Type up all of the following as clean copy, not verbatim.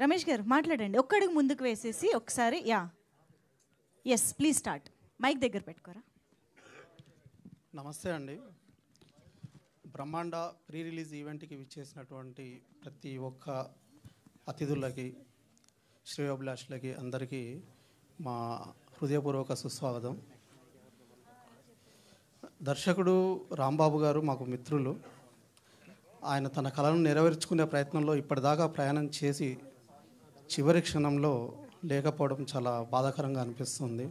రమేష్ గారు మాట్లాడండి. ఒక్కడికి ముందుకు వేసేసి ఒకసారి. Yeah, yes, please start. Mic దగ్గర పెట్టుకోరా. నమస్తే అండి. బ్రహ్మాండ ప్రీ రిలీజ్ ఈవెంట్కి విచ్చేసినటువంటి ప్రతి ఒక్క అతిథులకి, శ్రేయోభిలాషులకి అందరికీ మా హృదయపూర్వక సుస్వాగతం. దర్శకుడు రాంబాబు గారు మాకు మిత్రులు. ఆయన తన కళను నెరవేర్చుకునే ప్రయత్నంలో ఇప్పటిదాకా ప్రయాణం చేసి చివరి క్షణంలో లేకపోవడం చాలా బాధాకరంగా అనిపిస్తుంది.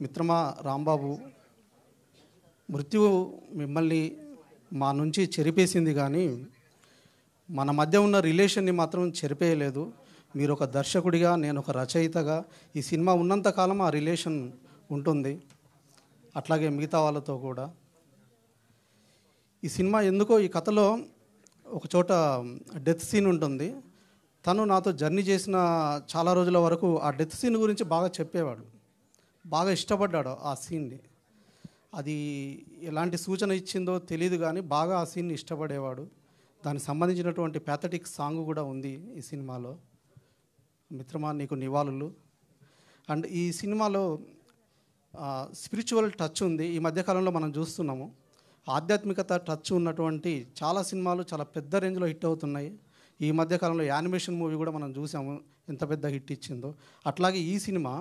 మిత్రమా రాంబాబు, మృత్యువు మిమ్మల్ని మా నుంచి చెరిపేసింది, కానీ మన మధ్య ఉన్న రిలేషన్ని మాత్రం చెరిపేయలేదు. మీరు ఒక దర్శకుడిగా, నేను ఒక రచయితగా, ఈ సినిమా ఉన్నంతకాలం ఆ రిలేషన్ ఉంటుంది. అట్లాగే మిగతా వాళ్ళతో కూడా. ఈ సినిమా ఎందుకో, ఈ కథలో ఒక చోట డెత్ సీన్ ఉంటుంది. తను నాతో జర్నీ చేసిన చాలా రోజుల వరకు ఆ డెత్ సీన్ గురించి బాగా చెప్పేవాడు, బాగా ఇష్టపడ్డాడు ఆ సీన్ని. అది ఎలాంటి సూచన ఇచ్చిందో తెలియదు, కానీ బాగా ఆ సీన్ని ఇష్టపడేవాడు. దానికి సంబంధించినటువంటి ప్యాథటిక్ సాంగ్ కూడా ఉంది ఈ సినిమాలో, మిత్రమా నీకు నివాళులు. అండ్ ఈ సినిమాలో స్పిరిచువల్ టచ్ ఉంది. ఈ మధ్యకాలంలో మనం చూస్తున్నాము, ఆధ్యాత్మికత టచ్ ఉన్నటువంటి చాలా సినిమాలు చాలా పెద్ద రేంజ్లో హిట్ అవుతున్నాయి. ఈ మధ్యకాలంలో యానిమేషన్ మూవీ కూడా మనం చూసాము, ఎంత పెద్ద హిట్ ఇచ్చిందో. అట్లాగే ఈ సినిమా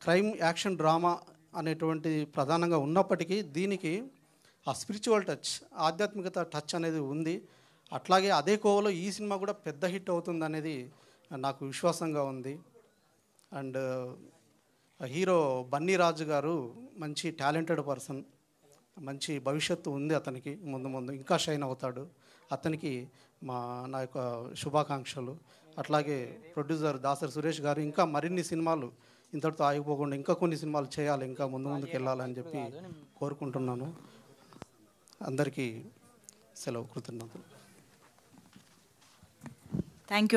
క్రైమ్ యాక్షన్ డ్రామా అనేటువంటి ప్రధానంగా ఉన్నప్పటికీ దీనికి ఆ స్పిరిచువల్ టచ్, ఆధ్యాత్మికత టచ్ అనేది ఉంది. అట్లాగే అదే కోవలో ఈ సినిమా కూడా పెద్ద హిట్ అవుతుంది అనేది నాకు విశ్వాసంగా ఉంది. అండ్ హీరో బన్నీ రాజు గారు మంచి టాలెంటెడ్ పర్సన్, మంచి భవిష్యత్తు ఉంది అతనికి. ముందు ముందు ఇంకా షైన్ అవుతాడు. అతనికి నా యొక్క శుభాకాంక్షలు. అట్లాగే ప్రొడ్యూసర్ దాసరి సురేష్ గారు ఇంకా మరిన్ని సినిమాలు ఇంతటితో ఆగిపోకుండా ఇంకా కొన్ని సినిమాలు చేయాలి, ఇంకా ముందుకు వెళ్ళాలని చెప్పి కోరుకుంటున్నాను. అందరికీ సెలవు, కృతజ్ఞతలు. Thank you.